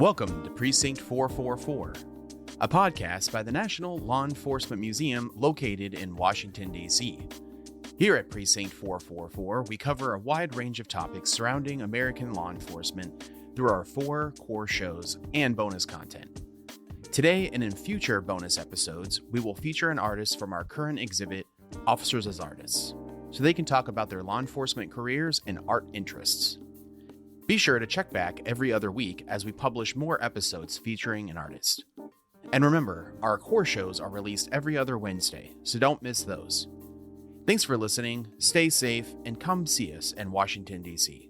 Welcome to Precinct 444, a podcast by the National Law Enforcement Museum located in Washington, D.C. Here at Precinct 444, we cover a wide range of topics surrounding American law enforcement through our 4 core shows and bonus content. Today and in future bonus episodes, we will feature an artist from our current exhibit, Officers as Artists, so they can talk about their law enforcement careers and art interests. Be sure to check back every other week as we publish more episodes featuring an artist. And remember, our core shows are released every other Wednesday, so don't miss those. Thanks for listening, stay safe, and come see us in Washington, D.C.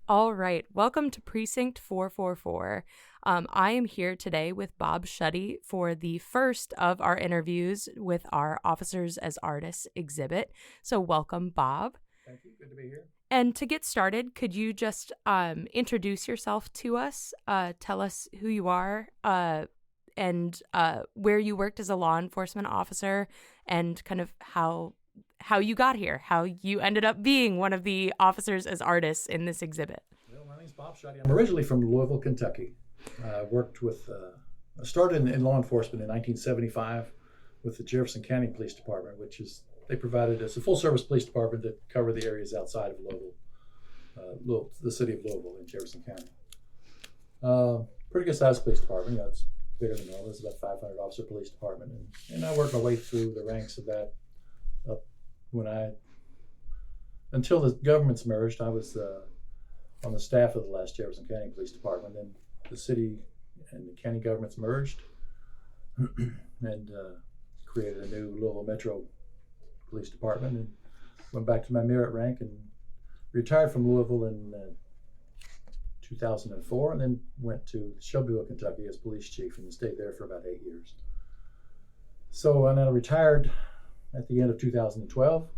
All right, welcome to Precinct 444. I am here today with Bob Schutte for the first of our interviews with our Officers as Artists exhibit. So welcome, Bob. Thank you. Good to be here. And to get started, could you just introduce yourself to us? Tell us who you are and where you worked as a law enforcement officer and kind of how you got here, how you ended up being one of the Officers as Artists in this exhibit. Well, my name's Bob Schutte. I'm originally from Louisville, Kentucky. I worked with, I started in law enforcement in 1975 with the Jefferson County Police Department, which is, they provided us a full-service police department that covered the areas outside of Louisville, the city of Louisville in Jefferson County. Pretty good-sized police department. You know, it's bigger than normal. It's about a 500-officer police department, and I worked my way through the ranks of that. Up until the governments merged, I was on the staff of the last Jefferson County Police Department. Then the city and the county governments merged and created a new Louisville Metro Police Department, and went back to my merit rank and retired from Louisville in 2004, and then went to Shelbyville, Kentucky as police chief and stayed there for about 8 years. So and then I retired at the end of 2012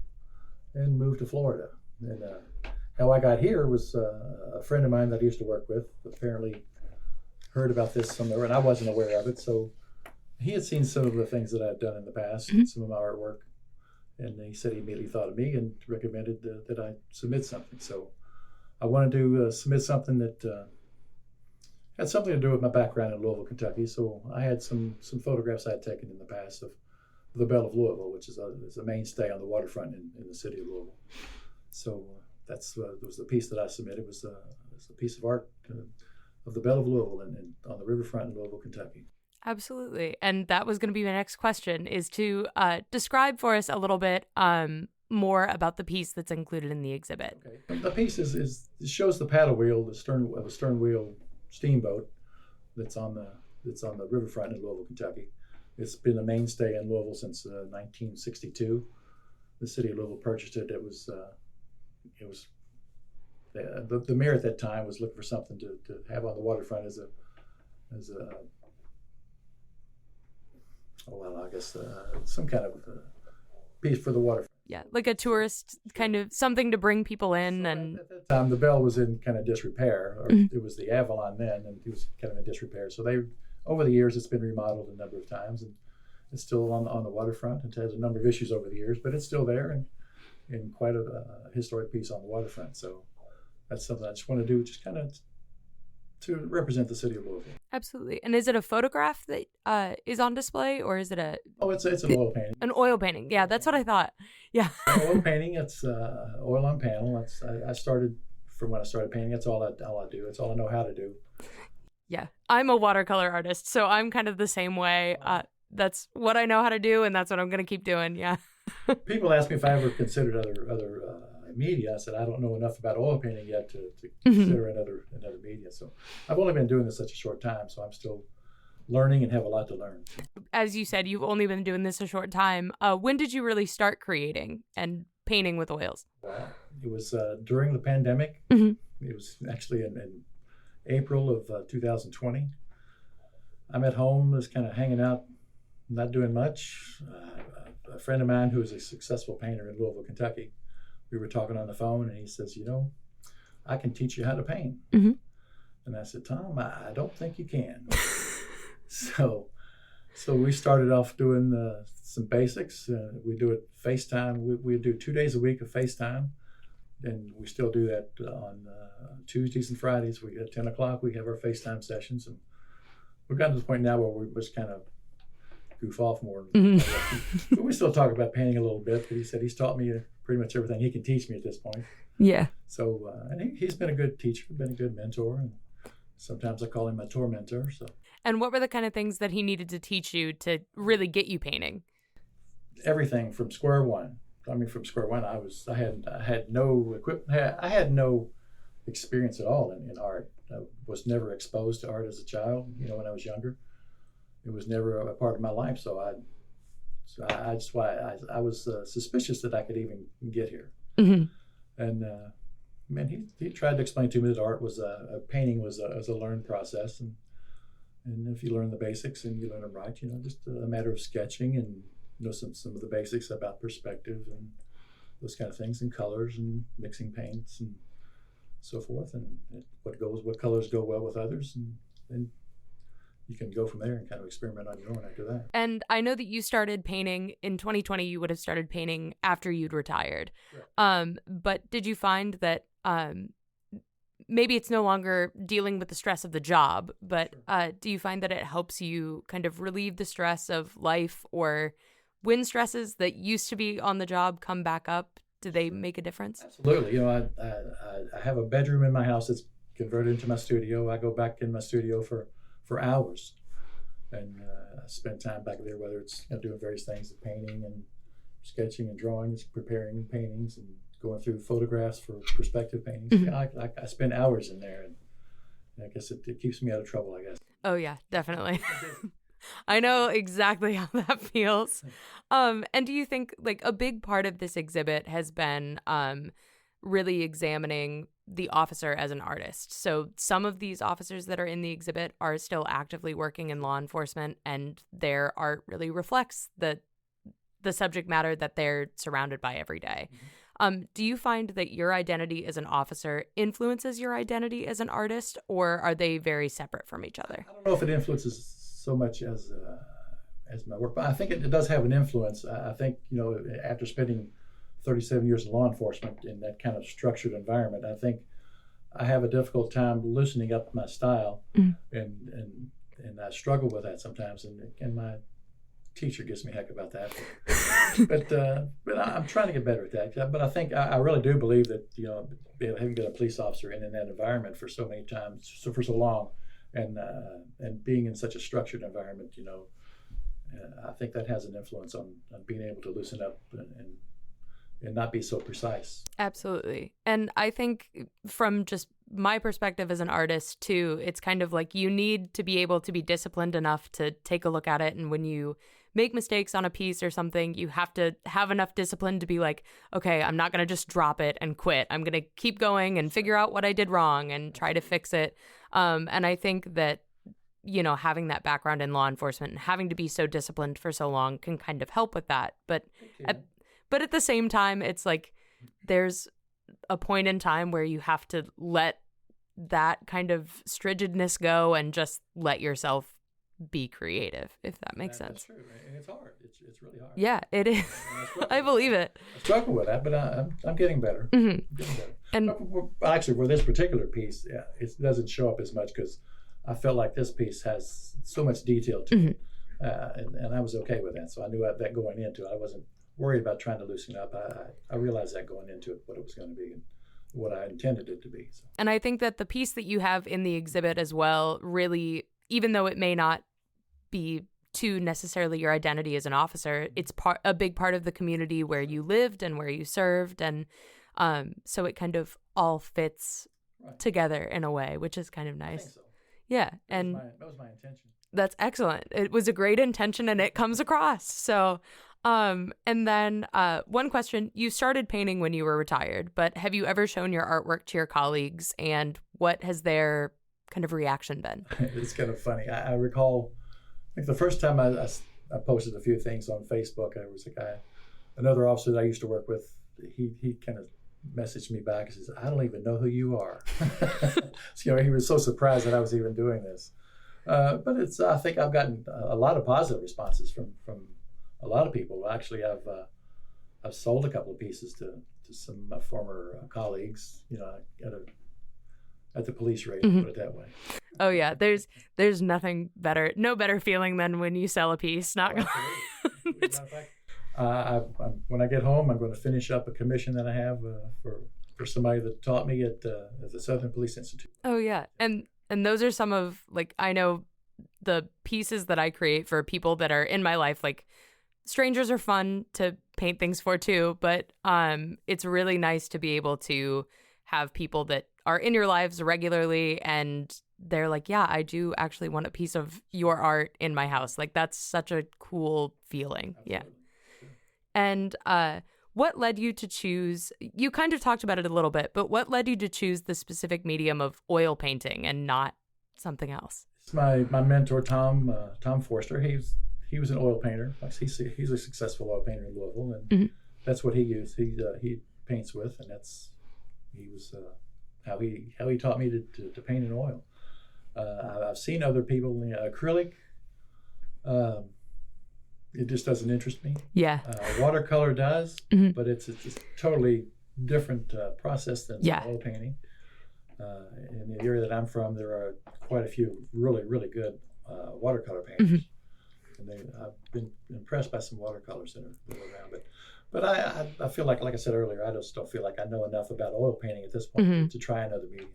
and moved to Florida. And how I got here was a friend of mine that I used to work with apparently heard about this somewhere, and I wasn't aware of it. So he had seen some of the things that I'd done in the past, some of my artwork, and he said he immediately thought of me and recommended that I submit something. So I wanted to submit something that had something to do with my background in Louisville, Kentucky. So I had some photographs I had taken in the past of the Belle of Louisville, which is a mainstay on the waterfront in the city of Louisville. So that was the piece that I submitted. Was a piece of art of the Belle of Louisville and on the riverfront in Louisville, Kentucky. Absolutely. And that was going to be my next question, is to describe for us a little bit more about the piece that's included in the exhibit. Okay. The piece it shows the paddle wheel, the stern wheel steamboat that's on the riverfront in Louisville, Kentucky. It's been a mainstay in Louisville since 1962. The city of Louisville purchased it. It was the mayor at that time was looking for something to have on the waterfront as a some kind of piece for the waterfront. Yeah, like a tourist kind of something to bring people in. So and at that time, the Belle was in kind of disrepair, or it was the Avalon then, and it was kind of in disrepair. So over the years, it's been remodeled a number of times, and it's still on the waterfront. It has a number of issues over the years, but it's still there and quite a historic piece on the waterfront. So that's something I just want to do, just kind of to represent the city of Louisville. Absolutely. And is it a photograph that is on display, or is it a... Oh, it's an oil painting. An oil painting. Yeah, that's what I thought. Yeah. Oil painting, it's oil on panel. I started, from when I started painting, that's all I do. It's all I know how to do. Yeah. I'm a watercolor artist, so I'm kind of the same way. That's what I know how to do, and that's what I'm going to keep doing. Yeah. People ask me if I ever considered other media. I said, I don't know enough about oil painting yet to consider another media. So I've only been doing this such a short time, so I'm still learning and have a lot to learn. As you said, you've only been doing this a short time. When did you really start creating and painting with oils? It was during the pandemic. It was actually in April of 2020. I'm at home, just kind of hanging out, not doing much. A friend of mine who is a successful painter in Louisville, Kentucky, we were talking on the phone, and he says, I can teach you how to paint. And I said, Tom, I don't think you can. So we started off doing some basics. We do it FaceTime. We do 2 days a week of FaceTime. and we still do that on Tuesdays and Fridays. We at 10 o'clock we have our FaceTime sessions, and we've gotten to the point now where we just kind of goof off more. But we still talk about painting a little bit. But he said he's taught me pretty much everything he can teach me at this point. Yeah. So and he's been a good teacher, been a good mentor, and sometimes I call him my tormentor. So. And what were the kind of things that he needed to teach you to really get you painting? Everything from square one. I mean, from square one, I had no equipment. I had no experience at all in art. I was never exposed to art as a child. When I was younger, it was never a part of my life. So I was suspicious that I could even get here. Mm-hmm. And he tried to explain to me that art was painting was a learned process, and if you learn the basics and you learn them right, just a matter of sketching and some of the basics about perspective and those kind of things, and colors and mixing paints and so forth, and what colors go well with others, and you can go from there and kind of experiment on your own after that. And I know that you started painting in 2020. You would have started painting after you'd retired. Right. But did you find that maybe it's no longer dealing with the stress of the job, but sure. Do you find that it helps you kind of relieve the stress of life, or when stresses that used to be on the job come back up? Do they make a difference? Absolutely. I have a bedroom in my house that's converted into my studio. I go back in my studio for hours, and I spend time back there, whether it's doing various things, painting and sketching and drawings, preparing paintings, and going through photographs for perspective paintings. Mm-hmm. I spend hours in there, and I guess it keeps me out of trouble, I guess. Oh yeah, definitely. I know exactly how that feels. And do you think like a big part of this exhibit has been really examining the officer as an artist? So some of these officers that are in the exhibit are still actively working in law enforcement, and their art really reflects the subject matter that they're surrounded by every day. Mm-hmm. Do you find that your identity as an officer influences your identity as an artist, or are they very separate from each other? I don't know if it influences so much as my work, but I think it does have an influence. I think, after spending 37 years in law enforcement in that kind of structured environment, I think I have a difficult time loosening up my style, and I struggle with that sometimes, and my teacher gives me heck about that. But I'm trying to get better at that. But I think I really do believe that, having been a police officer and in that environment for so many times, for so long, and being in such a structured environment, I think that has an influence on being able to loosen up and not be so precise. Absolutely. And I think from just my perspective as an artist too, it's kind of like you need to be able to be disciplined enough to take a look at it. And when you make mistakes on a piece or something, you have to have enough discipline to be like, okay, I'm not going to just drop it and quit. I'm going to keep going and figure out what I did wrong and try to fix it. And I think that, having that background in law enforcement and having to be so disciplined for so long can kind of help with that. But at the same time, it's like there's a point in time where you have to let that kind of strictness go and just let yourself be creative, if that makes sense. That's true, and it's hard. It's really hard. Yeah, it is. I believe it. I struggle with that, but I'm getting better. Mm-hmm. I'm getting better. And actually, for this particular piece, it doesn't show up as much because I felt like this piece has so much detail to it, and I was okay with that. So I knew that going into it. I wasn't worried about trying to loosen up. I realized that going into it, what it was going to be and what I intended it to be. So. And I think that the piece that you have in the exhibit as well really, even though it may not be to necessarily your identity as an officer, it's a big part of the community where you lived and where you served, and so it kind of all fits together in a way, which is kind of nice. I think so. Yeah, that was my intention. That's excellent. It was a great intention, and it comes across. So, and then one question: you started painting when you were retired, but have you ever shown your artwork to your colleagues, and what has their kind of reaction been? It's kind of funny. I recall. I think the first time I posted a few things on Facebook, there was a guy, another officer that I used to work with, he kind of messaged me back and says, "I don't even know who you are." So, he was so surprised that I was even doing this. But I think I've gotten a lot of positive responses from a lot of people. Actually, I've sold a couple of pieces to some former colleagues, at the police raid, put it that way. Oh yeah, there's nothing better, no better feeling than when you sell a piece. Not gonna. As a matter of fact, when I get home, I'm going to finish up a commission that I have for somebody that taught me at the Southern Police Institute. Oh yeah, and those are some of, like, I know the pieces that I create for people that are in my life. Like, strangers are fun to paint things for too, but it's really nice to be able to have people that are in your lives regularly and they're like, yeah, I do actually want a piece of your art in my house. Like, that's such a cool feeling. Absolutely. Yeah. And what led you to choose, you kind of talked about it a little bit, but what led you to choose the specific medium of oil painting and not something else? It's my mentor, Tom Forster. He was an oil painter. He's a successful oil painter in Louisville, and that's what he used. He paints with, and he was how he taught me to paint in oil. I've seen other people in acrylic. It just doesn't interest me. Yeah. Watercolor does, but it's a totally different process than oil painting. In the area that I'm from, there are quite a few really, really good watercolor painters. And I've been impressed by some watercolors that are around. But I feel like I said earlier, I just don't feel like I know enough about oil painting at this point to try another medium.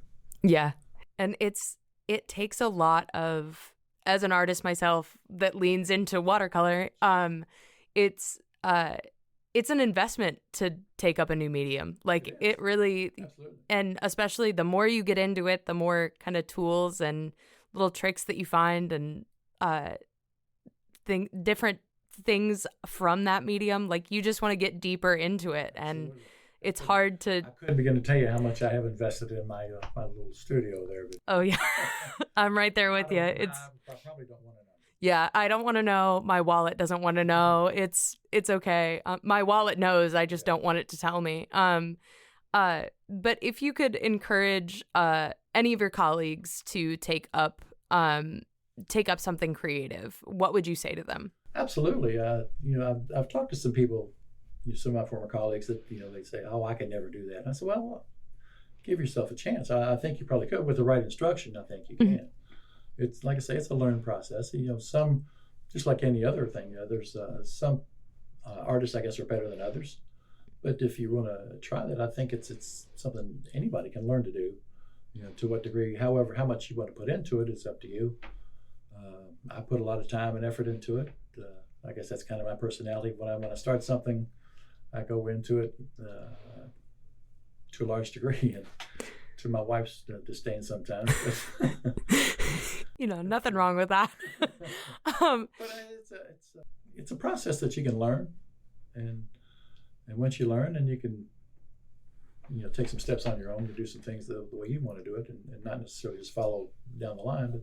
Yeah. And it takes a lot of, as an artist myself that leans into watercolor, it's an investment to take up a new medium. Like, it really, absolutely. And especially the more you get into it, the more kind of tools and little tricks that you find and different things from that medium. Like, you just want to get deeper into it, and it's hard to. I couldn't begin to tell you how much I have invested in my little studio there. But oh yeah, I'm right there with you. I probably don't want to know. Yeah, I don't want to know. My wallet doesn't want to know. It's okay. My wallet knows. I just don't want it to tell me. But if you could encourage any of your colleagues to take up something creative, what would you say to them? Absolutely. I've talked to some people, some of my former colleagues that, they say, oh, I could never do that. And I said, well, give yourself a chance. I think you probably could with the right instruction. I think you can. It's like I say, it's a learning process. Some, just like any other thing, there's some artists, I guess, are better than others. But if you want to try that, I think it's something anybody can learn to do. To what degree, however, how much you want to put into it is up to you. I put a lot of time and effort into it. I guess that's kind of my personality. When I start something, I go into it to a large degree, and to my wife's disdain sometimes. Nothing wrong with that. But it's a process that you can learn, and once you learn, and you can take some steps on your own to do some things the way you want to do it, and not necessarily just follow down the line, but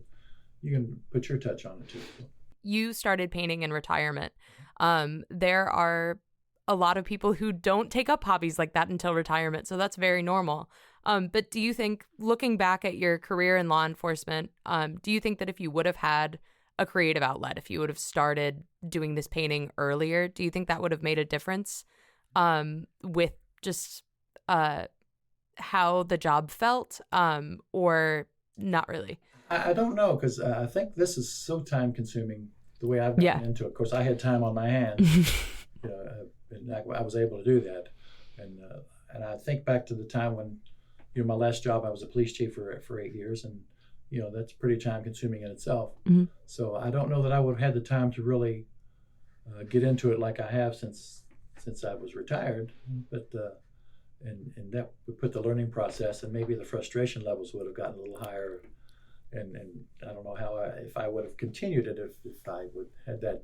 you can put your touch on it too. You started painting in retirement. There are a lot of people who don't take up hobbies like that until retirement, so that's very normal. But do you think, looking back at your career in law enforcement, do you think that if you would have had a creative outlet, if you would have started doing this painting earlier, do you think that would have made a difference with just how the job felt, or not really? I don't know, because I think this is so time consuming the way I've gotten into it. Of course, I had time on my hands, and I was able to do that. And I think back to the time when, my last job, I was a police chief for 8 years, and that's pretty time consuming in itself. So I don't know that I would have had the time to really get into it like I have since I was retired. But and that would put the learning process, and maybe the frustration levels would have gotten a little higher. And I don't know if I would have continued it if I would had that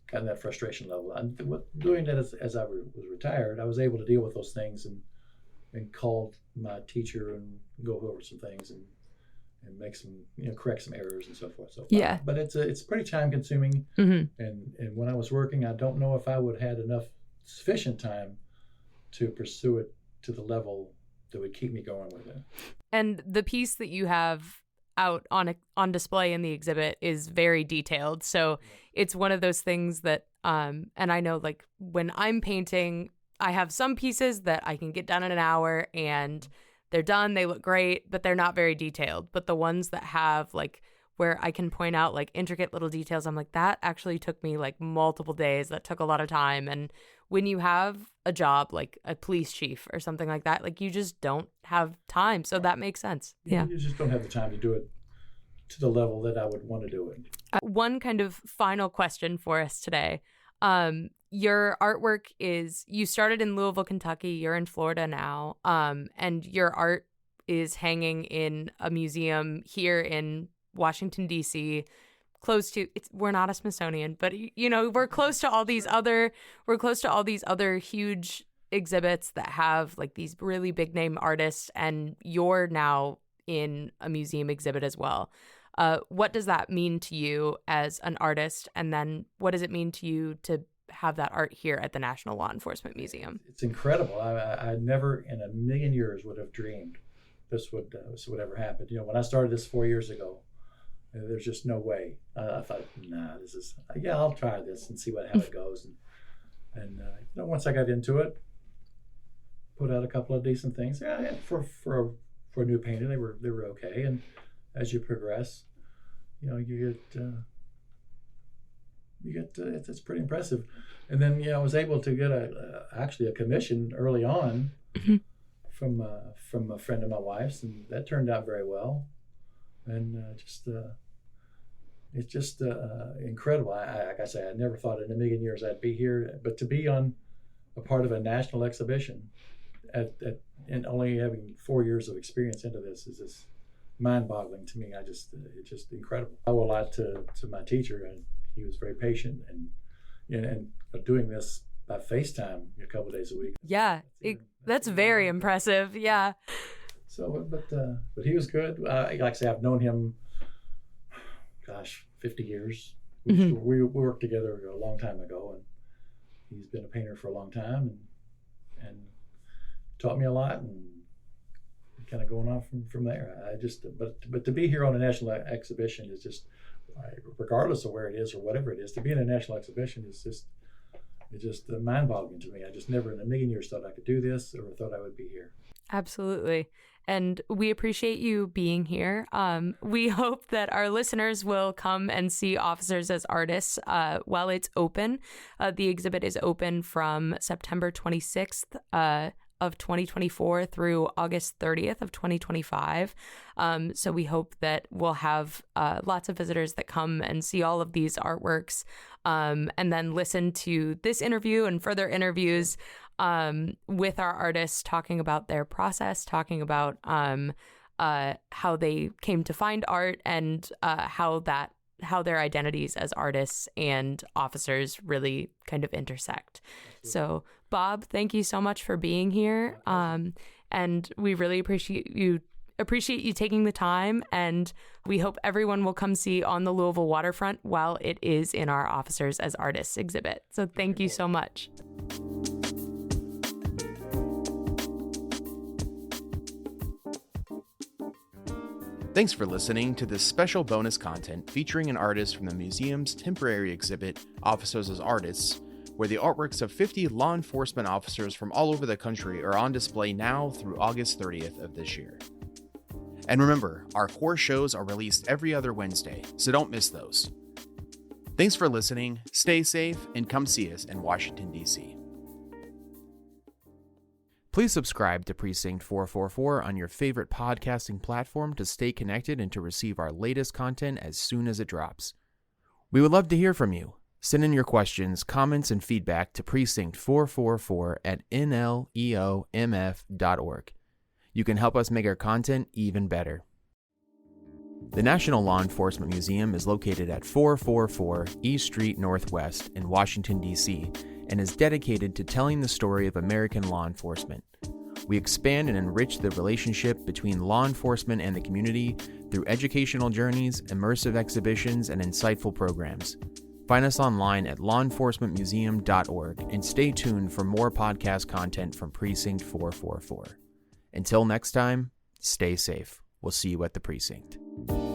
kind of that frustration level. And doing that as I was retired, I was able to deal with those things and called my teacher and go over some things and make some correct some errors and so forth. But it's pretty time consuming. And when I was working, I don't know if I would have had sufficient time to pursue it to the level that would keep me going with it. And the piece that you have out on display in the exhibit is very detailed. So it's one of those things that, and I know like when I'm painting, I have some pieces that I can get done in an hour and they're done, they look great, but they're not very detailed. But the ones that have like where I can point out like intricate little details, I'm like, that actually took me like multiple days. That took a lot of time. And when you have a job like a police chief or something like that, like you just don't have time. So that makes sense. Yeah. You just don't have the time to do it to the level that I would want to do it. One kind of final question for us today. Your artwork is, you started in Louisville, Kentucky, you're in Florida now, and your art is hanging in a museum here in Washington, D.C., close to, we're not a Smithsonian, but you know, we're close to all these other huge exhibits that have like these really big name artists, and you're now in a museum exhibit as well. What does that mean to you as an artist? And then what does it mean to you to have that art here at the National Law Enforcement Museum? It's incredible. I never in a million years would have dreamed this would ever happen. You know, when I started this 4 years ago, there's just no way. I thought, I'll try this and see how it goes. And you know, once I got into it, put out a couple of decent things. Yeah, for a new painter, they were okay. And as you progress, you know, you get it's pretty impressive. And then, you know, I was able to get actually a commission early on from a friend of my wife's, and that turned out very well. And it's just incredible. Like I say, I never thought in a million years I'd be here, but to be on a part of a national exhibition and only having 4 years of experience into this is just mind-boggling to me. It's just incredible. I owe a lot to my teacher, and he was very patient and doing this by FaceTime a couple of days a week. Yeah, that's very impressive. Yeah. So, but he was good. Like I say, I've known him, 50 years. We worked together a long time ago, and he's been a painter for a long time, and taught me a lot, and kind of going on from there. But to be here on a national exhibition is just, regardless of where it is or whatever it is, to be in a national exhibition is just mind-boggling to me. I just never in a million years thought I could do this or thought I would be here. Absolutely. And we appreciate you being here. We hope that our listeners will come and see Officers as Artists while it's open. The exhibit is open from September 26th of 2024 through August 30th of 2025. So we hope that we'll have lots of visitors that come and see all of these artworks, and then listen to this interview and further interviews with our artists, talking about their process, talking about how they came to find art, and how their identities as artists and officers really kind of intersect. So, Bob, thank you so much for being here. And we really appreciate you taking the time, and we hope everyone will come see On the Louisville Waterfront while it is in our Officers as Artists exhibit. So thank you so much. Thanks for listening to this special bonus content featuring an artist from the museum's temporary exhibit, Officers as Artists, where the artworks of 50 law enforcement officers from all over the country are on display now through August 30th of this year. And remember, our core shows are released every other Wednesday, so don't miss those. Thanks for listening, stay safe, and come see us in Washington, D.C. Please subscribe to Precinct 444 on your favorite podcasting platform to stay connected and to receive our latest content as soon as it drops. We would love to hear from you. Send in your questions, comments, and feedback to precinct444@nleomf.org. You can help us make our content even better. The National Law Enforcement Museum is located at 444 East Street Northwest in Washington, D.C., and is dedicated to telling the story of American law enforcement. We expand and enrich the relationship between law enforcement and the community through educational journeys, immersive exhibitions, and insightful programs. Find us online at lawenforcementmuseum.org and stay tuned for more podcast content from Precinct 444. Until next time, stay safe. We'll see you at the Precinct. you.